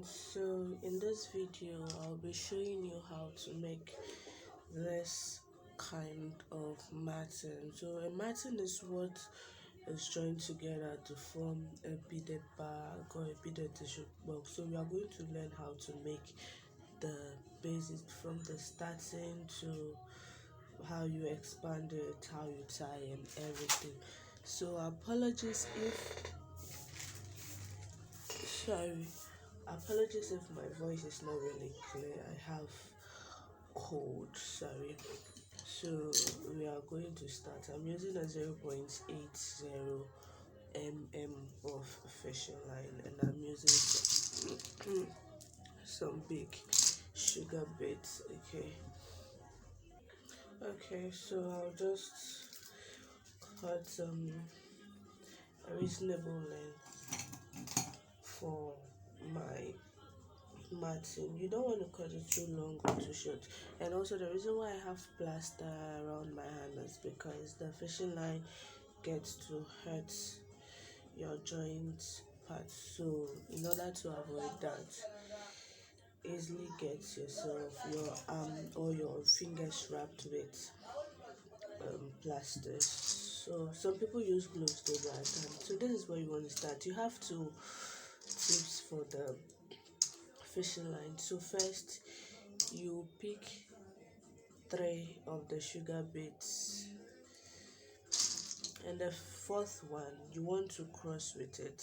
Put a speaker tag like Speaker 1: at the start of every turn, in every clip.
Speaker 1: So in this video I'll be showing you how to make this kind of matting. So a matting is what is joined together to form a beaded bag or a beaded tissue box. So we are going to learn how to make the basics from the starting to how you expand it, how you tie and everything. So sorry apologies if my voice is not really clear. I have cold, sorry. So we are going to start. I'm using a 0.80 mm of fishing line, and I'm using some big sugar bits. Okay, so I'll just cut a reasonable length for my matting. You don't want to cut it too long or too short. And also the reason why I have plaster around my hand is because the fishing line gets to hurt your joint part. So in order to avoid that, easily get yourself your arm or your fingers wrapped with plasters. So some people use gloves to that. So this is where you want to start. You have two tips for the fishing line. So first, you pick 3 of the sugar bits, and the fourth one you want to cross with it.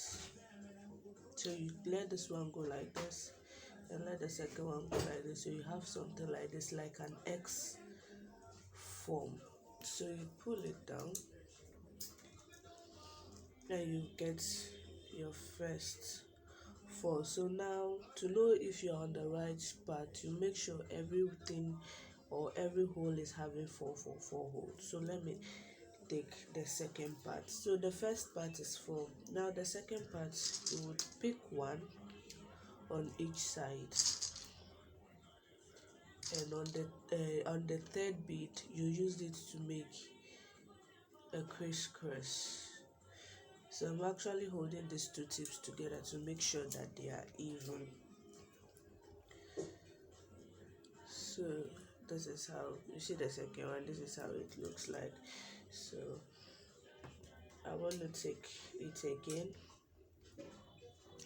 Speaker 1: So you let this one go like this and let the second one go like this, so you have something like this, like an X form. So you pull it down and you get your first 4. So now, to know if you're on the right part, you make sure everything or every hole is having 4 holes. So let me take the second part. So the first part is 4. Now the second part, you would pick 1 on each side, and on the third bead you use it to make a crisscross. So I'm actually holding these 2 tips together to make sure that they are even. So this is how you see the second one. This is how it looks like. So I want to take it again.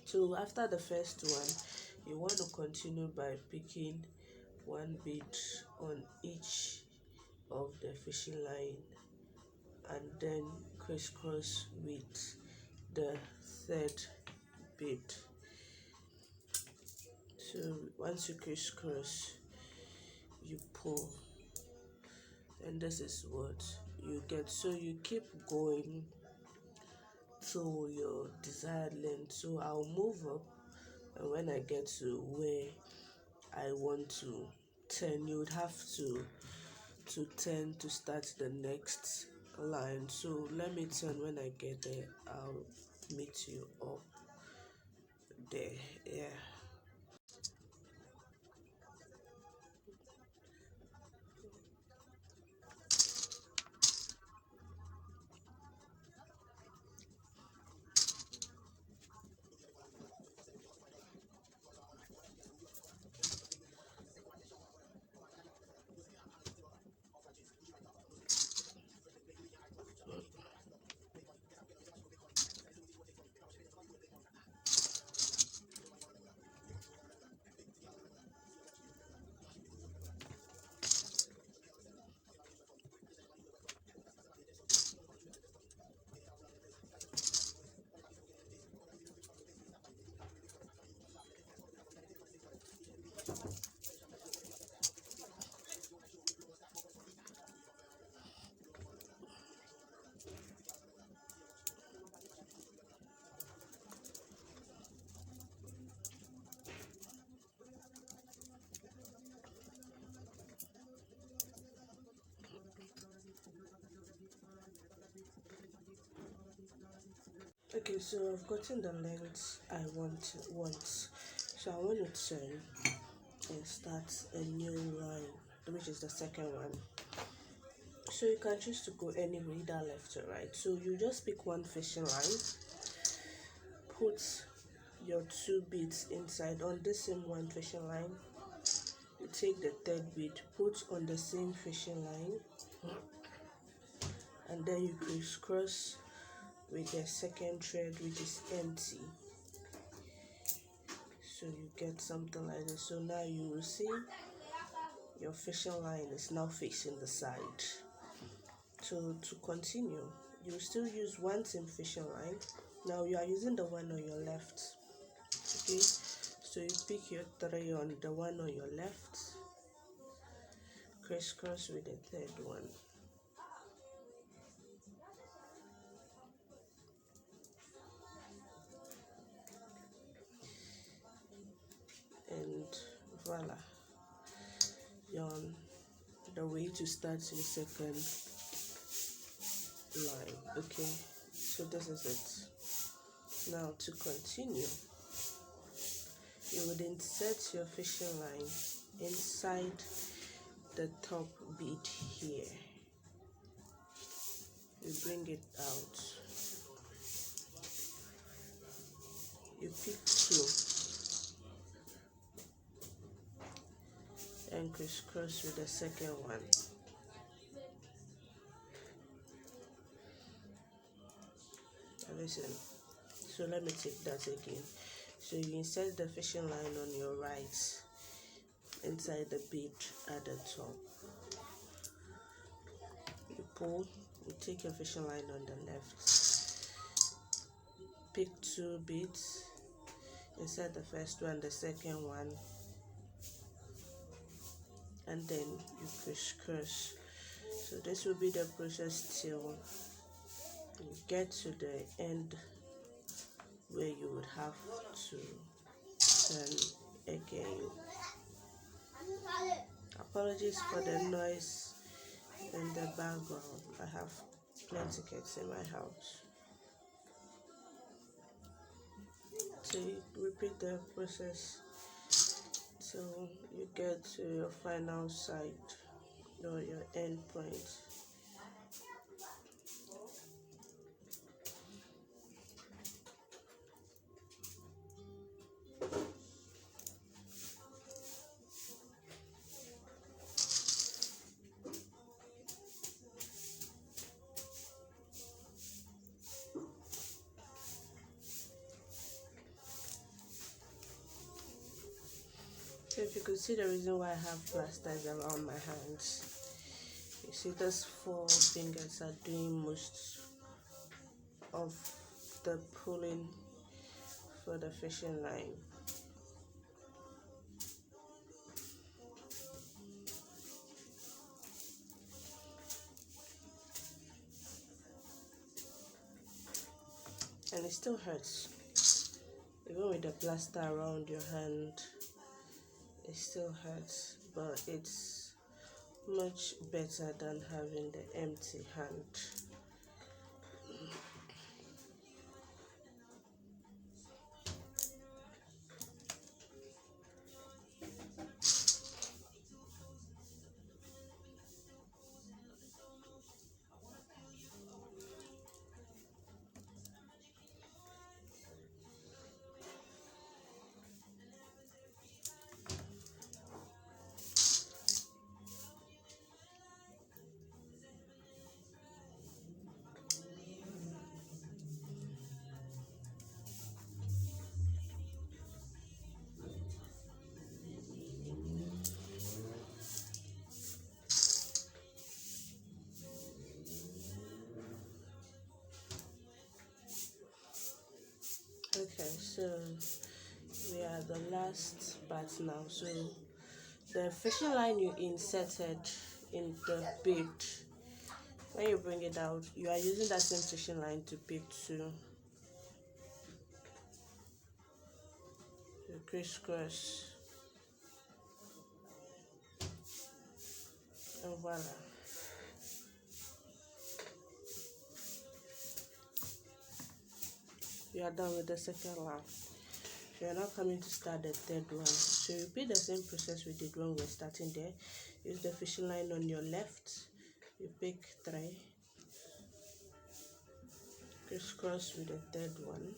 Speaker 1: So after the first one, you want to continue by picking 1 bead on each of the fishing line, and then crisscross with the third bead. So once you crisscross, you pull, and this is what you get. So you keep going to your desired length. So I'll move up, and when I get to where I want to turn, you would have to turn to start the next line. So let me turn. When I get there, I'll meet you up there. Yeah. Okay, so I've gotten the length I want once. So I want to turn and start a new line, which is the second one. So you can choose to go anywhere, either left or right. So you just pick 1 fishing line, put your two beads inside on the same one fishing line. You take the third bead, put on the same fishing line, and then you crisscross with the second thread, which is empty. So you get something like this. So now you will see your fishing line is now facing the side. So to continue, you still use one same fishing line. Now you are using the one on your left. Okay, so you pick your 3 on the one on your left, crisscross with the third one, and voila, you're on the way to start your second line. Okay, so this is it. Now to continue, you would insert your fishing line inside the top bead here. You bring it out, you pick 2 and crisscross with the second one. Now listen, so let me take that again. So you insert the fishing line on your right inside the bead at the top. You pull, you take your fishing line on the left, pick 2 beads, insert the first one, the second one, and then you crisscross. So this will be the process till you get to the end where you would have to turn again. Apologies for the noise in the background. I have plenty cats in my house. So you repeat the process till you get to your final side or your end point. So if you could see the reason why I have plasters around my hands, you see those 4 fingers are doing most of the pulling for the fishing line. And it still hurts. Even with the plaster around your hand, it still hurts, but it's much better than having the empty hand. Okay, so we are the last part now. So the fishing line you inserted in the bead, when you bring it out, you are using that same fishing line to pick 2. You crisscross and voila. You are done with the second line. So you are now coming to start the third one. So you repeat the same process we did when we were starting there. Use the fishing line on your left. You pick 3. Crisscross with the third one.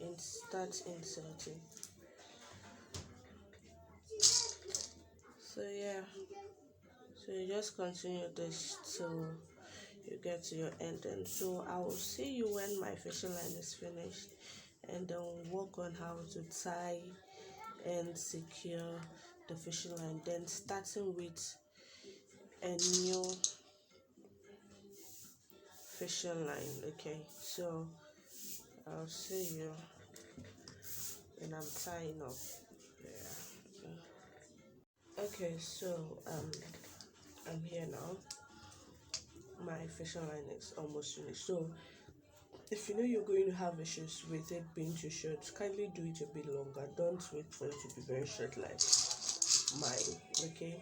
Speaker 1: and start inserting. So yeah, so you just continue this till you get to your end. And so I will see you when my fishing line is finished, and then we'll work on how to tie and secure the fishing line, then starting with a new fishing line. Okay, so I'll see you when I'm tying up. Yeah. Okay, so I'm here now. My fishing line is almost finished. So if you know you're going to have issues with it being too short, kindly do it a bit longer. Don't wait for it to be very short like mine. Okay.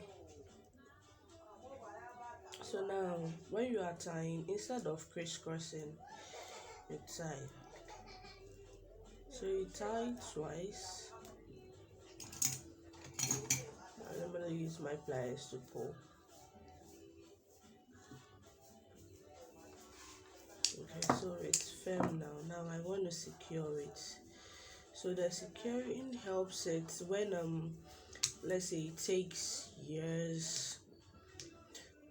Speaker 1: So now when you are tying, instead of crisscrossing, you tie. So you tie twice. And I'm gonna use my pliers to pull. Okay, so it's firm now. Now I want to secure it. So the securing helps it when let's say it takes years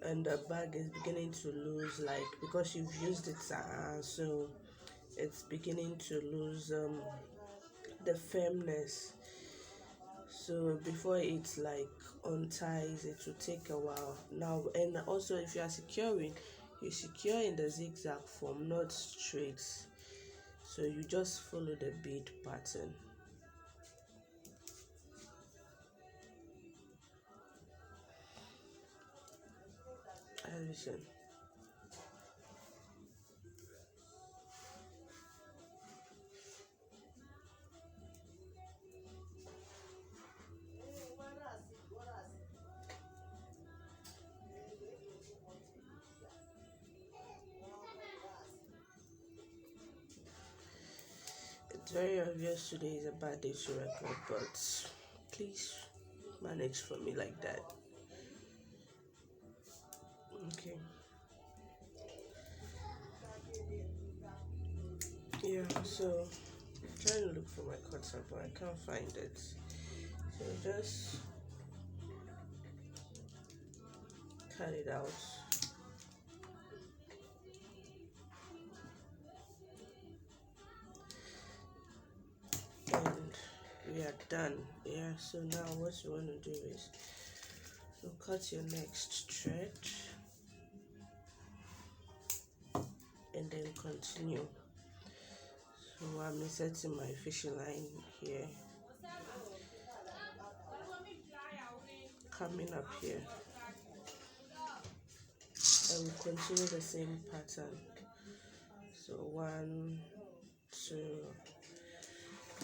Speaker 1: and the bag is beginning to lose, like because you've used it, so it's beginning to lose the firmness. So before it like unties, it will take a while. Now, and also if you are securing, you secure in the zigzag form, not straight. So you just follow the bead pattern. And listen. It's very obvious today is a bad day to record, but please manage for me like that. Okay. Yeah, so I'm trying to look for my cutter, but I can't find it. So just cut it out. And we are done. Yeah, so now what you want to do is you cut your next thread and then continue. So I'm inserting my fishing line here, coming up here, and we continue the same pattern. So 1, 2,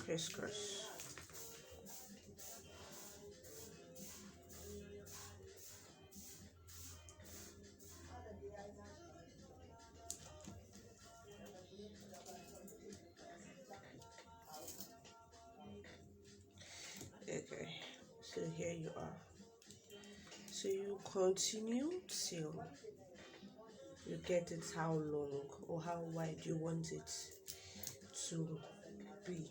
Speaker 1: crisscross. Okay, so here you are. So you continue till you get it how long or how wide you want it to be.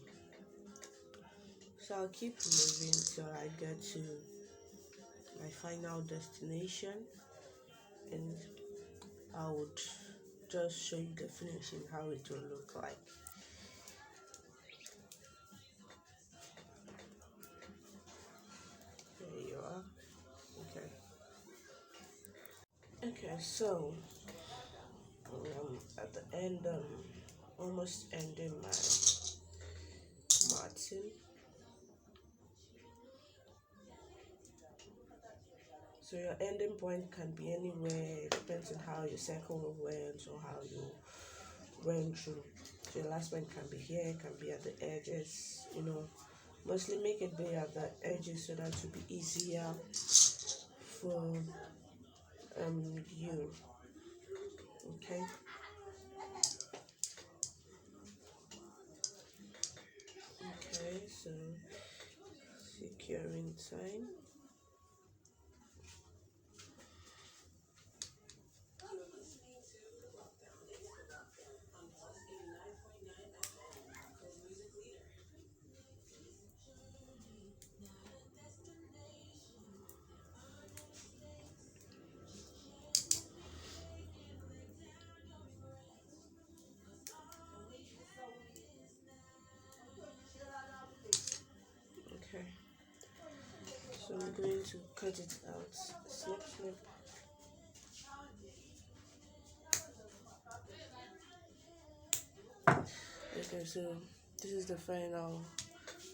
Speaker 1: So I'll keep moving till I get to my final destination, and I would just show you the finishing, how it will look like. There you are. Okay, so at the end, almost ending my martin. So your ending point can be anywhere. It depends on how your circle went or how you went through. So your last point can be here, it can be at the edges, mostly make it be at the edges so that it will be easier for you. Okay. Okay, so securing time. So I'm going to cut it out. Snip, snip. Okay, so this is the final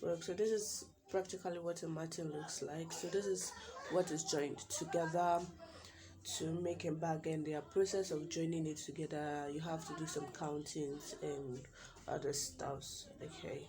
Speaker 1: work. So this is practically what a matting looks like. So this is what is joined together to make a bag, and the process of joining it together, you have to do some countings and other stuffs. Okay.